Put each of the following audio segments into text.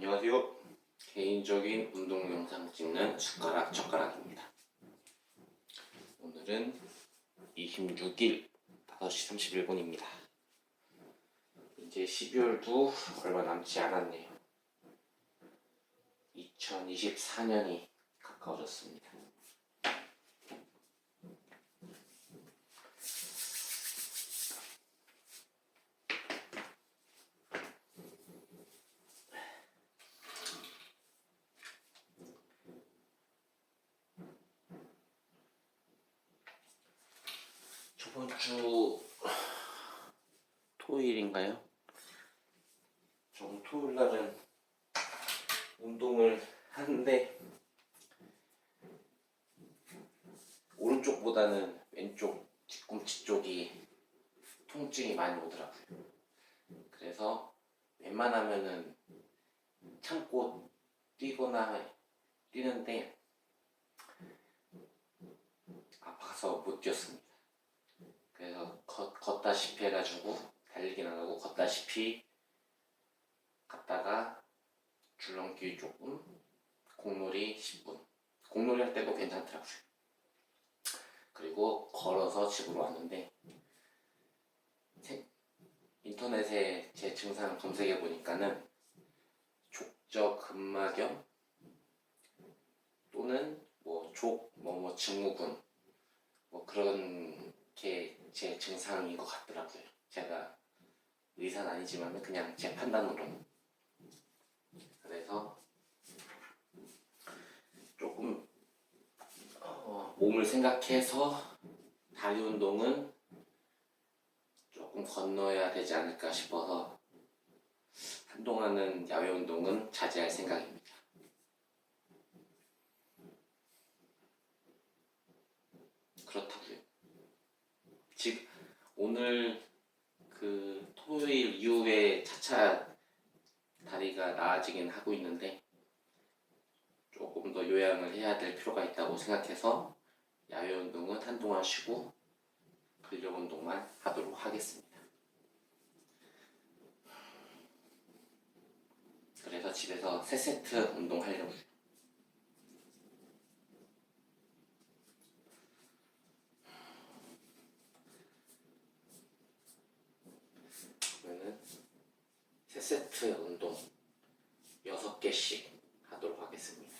안녕하세요. 개인적인 운동 영상 찍는 숟가락 젓가락입니다. 오늘은 26일 5시 31분입니다. 이제 12월도 얼마 남지 않았네요. 2024년이 가까워졌습니다. 저번 주 토요일인가요? 토요일 날은 운동을 하는데 오른쪽보다는 왼쪽 뒤꿈치 쪽이 통증이 많이 오더라고요. 그래서 웬만하면은 참고 뛰는데 아파서 못 뛰었습니다. 그래서 걷다시피 해가지고 달리기는 안 하고 걷다시피 갔다가 줄넘기 조금, 공놀이 10분. 공놀이 할 때도 괜찮더라고요. 그리고 걸어서 집으로 왔는데 인터넷에 제 증상 검색해 보니까는 족저근막염 또는 증후군 그런 게 제 증상인 것 같더라고요. 제가 의사는 아니지만 그냥 제 판단으로는. 그래서 조금 몸을 생각해서 다리 운동은 조금 건너야 되지 않을까 싶어서 한동안은 야외 운동은 자제할 생각입니다. 그렇다고요. 지금 오늘 토요일 이후에 차차 다리가 나아지긴 하고 있는데 조금 더 요양을 해야 될 필요가 있다고 생각해서 야외 운동은 한동안 쉬고 근력 운동만 하도록 하겠습니다. 그래서 집에서 3세트 운동하려고요. 그러면은 3세트 운동 6개씩 하도록 하겠습니다.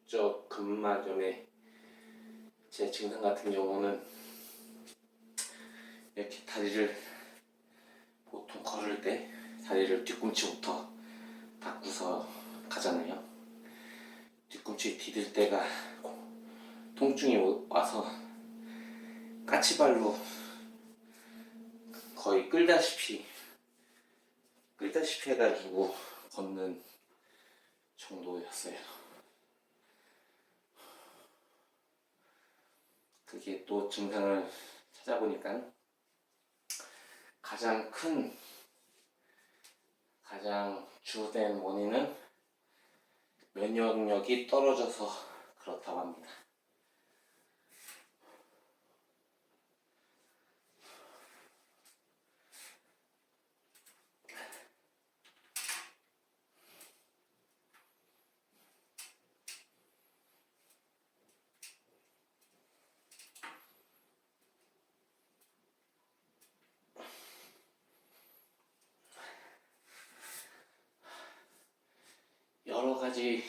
족저근막염의 제 증상 같은 경우는 이렇게 다리를 보통 걸을 때 다리를 뒤꿈치부터 닦고서 가잖아요. 뒤꿈치 디딜 때가 통증이 와서 까치발로 거의 끌다시피 해가지고 걷는 정도였어요. 그게 또 증상을 찾아보니까 가장 주된 원인은 면역력이 떨어져서 그렇다고 합니다. 여러 가지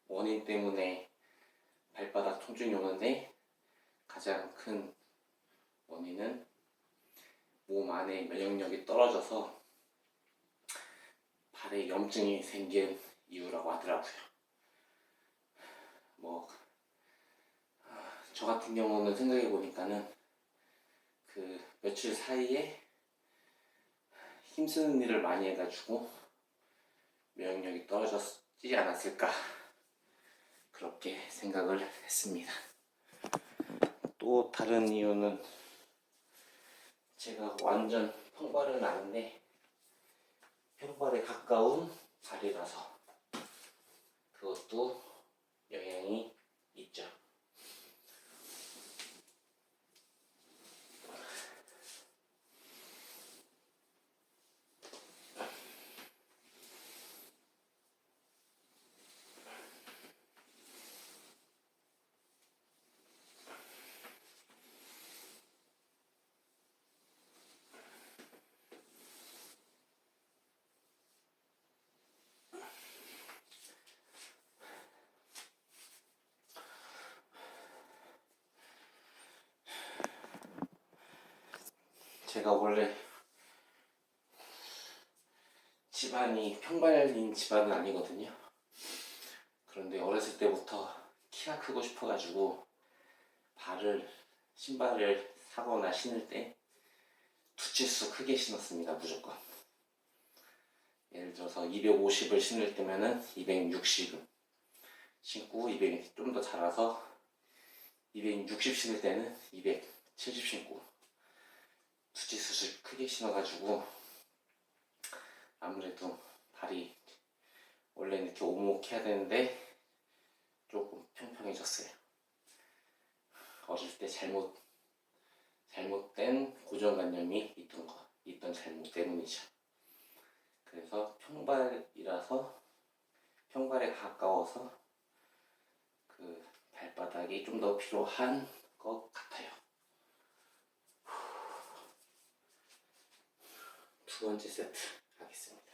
원인 때문에 발바닥 통증이 오는데 가장 큰 원인은 몸 안에 면역력이 떨어져서 발에 염증이 생긴 이유라고 하더라고요. 저 같은 경우는 생각해 보니까는 그 며칠 사이에 힘쓰는 일을 많이 해가지고 면역력이 떨어졌지 않았을까 그렇게 생각을 했습니다. 또 다른 이유는 제가 완전 평발은 아닌데 평발에 가까운 발이라서 그것도 영향이 있죠. 제가 원래 집안이 평발인 집안은 아니거든요. 그런데 어렸을 때부터 키가 크고 싶어가지고 신발을 사거나 신을 때 두 치수 크게 신었습니다. 무조건. 예를 들어서 250을 신을 때면은 260 신고, 200 좀 더 자라서 260 신을 때는 270 신고 두 치수씩 크게 신어가지고 아무래도 발이 원래는 이렇게 오목해야 되는데 조금 평평해졌어요. 어릴 때 잘못된 고정관념이 있던 잘못 때문이죠. 그래서 평발에 가까워서 그 발바닥이 좀 더 필요한 것 같아요. 두 번째 세트 하겠습니다.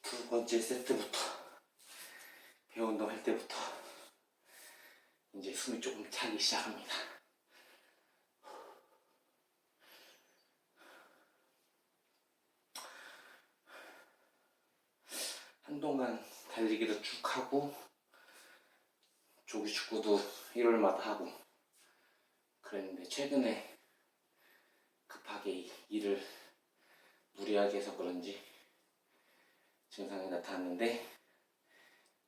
두 번째 세트부터 배운동 할 때부터 이제 숨이 조금 차기 시작합니다. 한동안 달리기도 쭉 하고 조기 축구도 일요일마다 하고 그랬는데 최근에 급하게 일을 무리하게 해서 그런지 증상이 나타났는데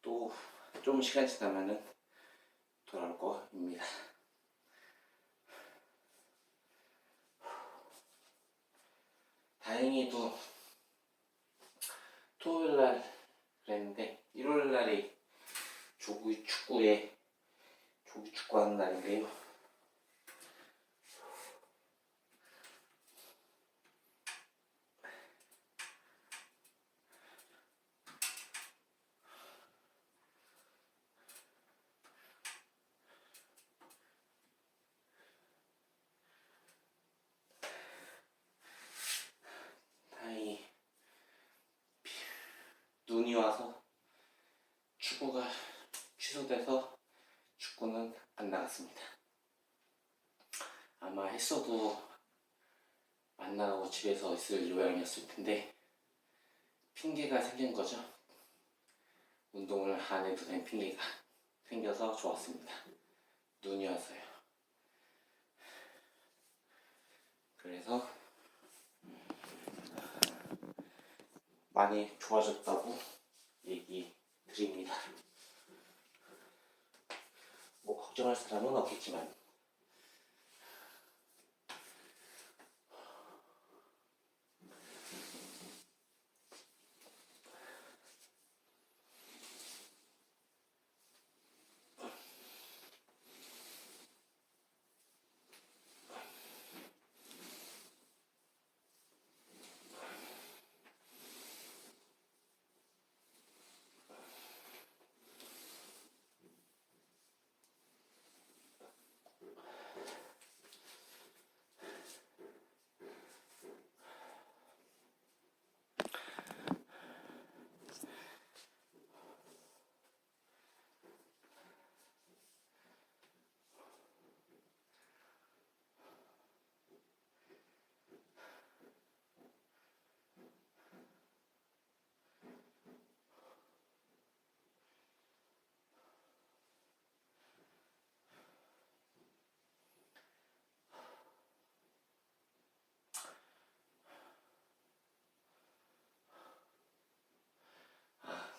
또 좀 시간 지나면은 돌아올 거입니다. 다행히도 토요일날 그랬는데 일요일날이 조기 축구하는 날인데요. 다행히 아마 했어도 안 나가고 집에서 있을 요양이었을 텐데 핑계가 생긴 거죠. 운동을 안 해도 된 핑계가 생겨서 좋았습니다. 눈이 와서요. 그래서 많이 좋아졌다고 얘기 드립니다. 뭐 걱정할 사람은 없겠지만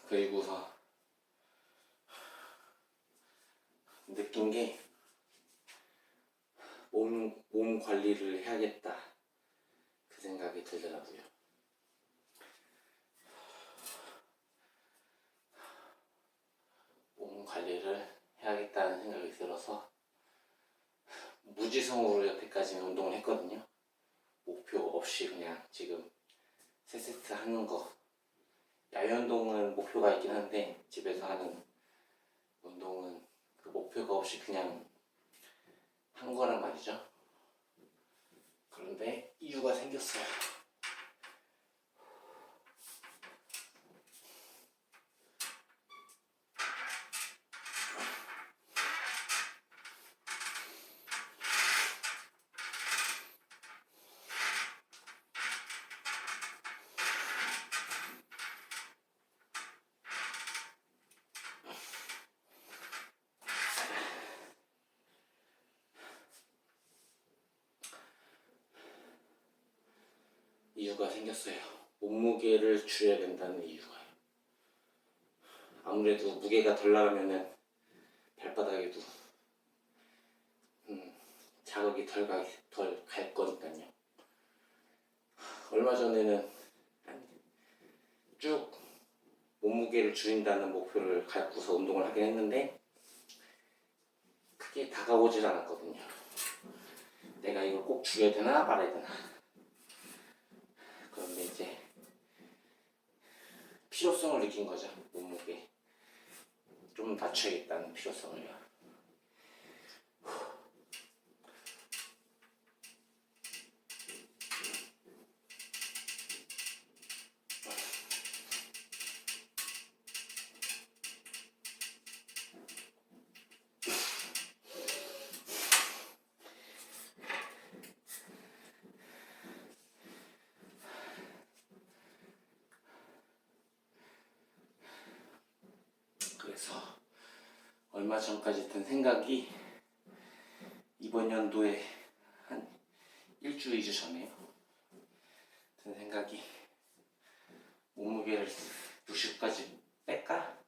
그리고서 느낀 게 몸 관리를 해야겠다 그 생각이 들더라고요. 몸 관리를 해야겠다는 생각이 들어서 무지성으로 여태까지는 운동을 했거든요. 목표 없이 그냥 지금 3세트 하는 거. 야외 운동은 목표가 있긴 한데 집에서 하는 운동은 그 목표가 없이 그냥 한 거란 말이죠. 그런데 이유가 생겼어요. 이유가 생겼어요. 몸무게를 줄여야 된다는 이유가요. 아무래도 무게가 덜 나가면은 발바닥에도 자극이 덜 갈 거니까요. 얼마 전에는 쭉 몸무게를 줄인다는 목표를 갖고서 운동을 하긴 했는데 크게 다가오질 않았거든요. 내가 이걸 꼭 줄여야 되나 말아야 되나. 그런데 이제 필요성을 느낀 거죠. 몸무게 좀 낮춰야겠다는 필요성을요. 그래서 얼마 전까지 든 생각이 이번 연도에 한 1주, 2주 전에요. 든 생각이 몸무게를 60까지 뺄까?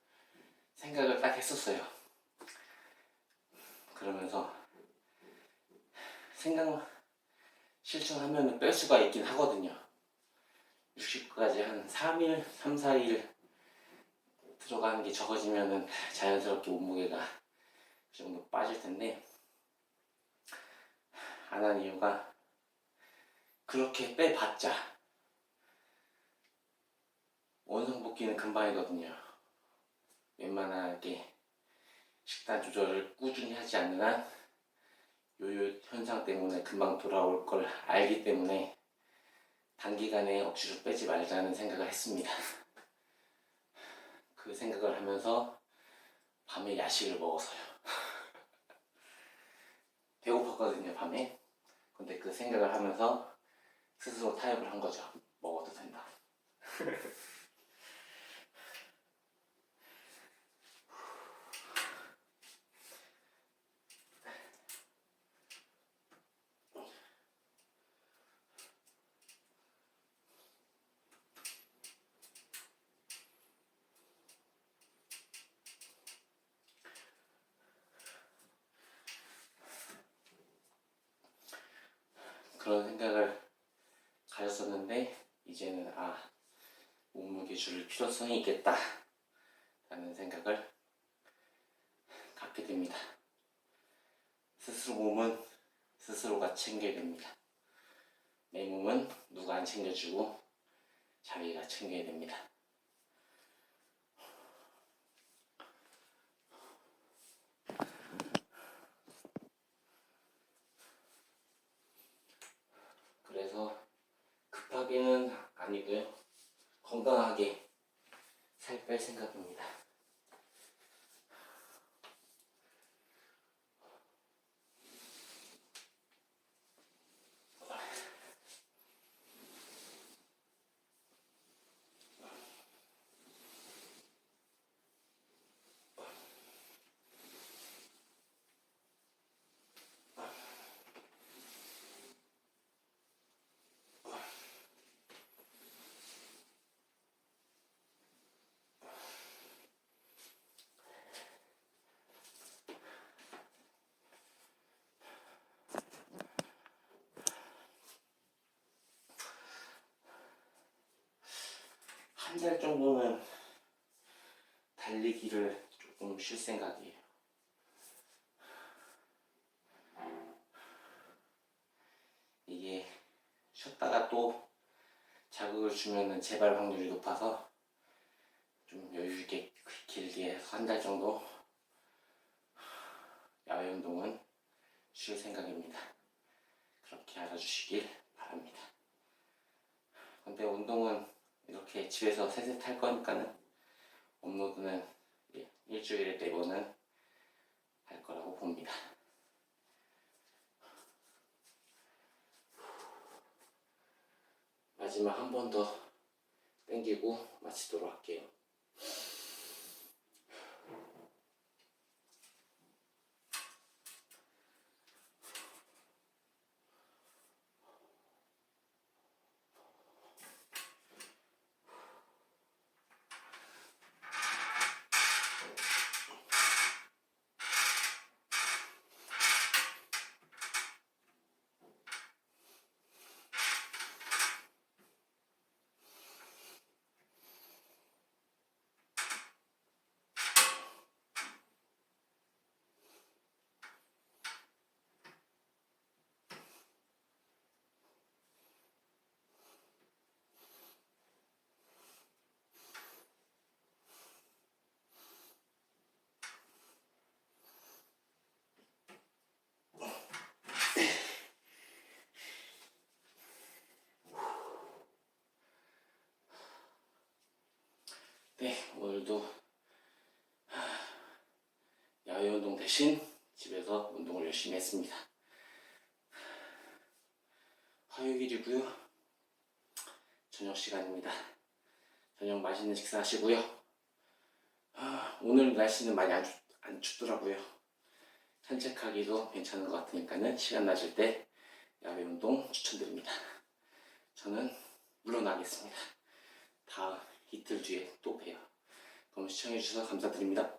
생각을 딱 했었어요. 그러면서 생각 실천하면 뺄 수가 있긴 하거든요. 60까지 한 3일, 3, 4일 들어가는 게 적어지면은 자연스럽게 몸무게가 그 정도 빠질 텐데 안 한 이유가 그렇게 빼봤자 원상복귀는 금방이거든요. 웬만하게 식단 조절을 꾸준히 하지 않는 한 요요 현상 때문에 금방 돌아올 걸 알기 때문에 단기간에 억지로 빼지 말자는 생각을 했습니다. 그 생각을 하면서 밤에 야식을 먹어서요. 배고팠거든요, 밤에. 그 생각을 하면서 스스로 타협을 한 거죠. 먹어도 된다. 그런 생각을 가졌었는데 이제는 몸무게 줄 필요성이 있겠다 라는 생각을 갖게 됩니다. 스스로 몸은 스스로가 챙겨야 됩니다. 내 몸은 누가 안 챙겨주고 자기가 챙겨야 됩니다. 그래서 급하게는 아니고요. 건강하게 살 뺄 생각입니다. 한 달 정도는 달리기를 조금 쉴 생각이에요. 이게 쉬었다가 또 자극을 주면은 재발 확률이 높아서 좀 여유 있게 길게 해서 한 달 정도 야외 운동은 쉴 생각입니다. 그렇게 알아주시길 바랍니다. 근데 운동은 이렇게 집에서 세세 할 거니까는 업로드는 일주일에 4번은 할 거라고 봅니다. 마지막 한 번 더 당기고 마치도록 할게요. 네, 오늘도 야외 운동 대신 집에서 운동을 열심히 했습니다. 화요일이고요. 저녁 시간입니다. 저녁 맛있는 식사 하시고요. 오늘 날씨는 많이 안 춥더라고요. 산책하기도 괜찮은 것 같으니까는 시간 나실 때 야외 운동 추천드립니다. 저는 물러나겠습니다. 다음 이틀 뒤에 또 봬요. 그럼 시청해주셔서 감사드립니다.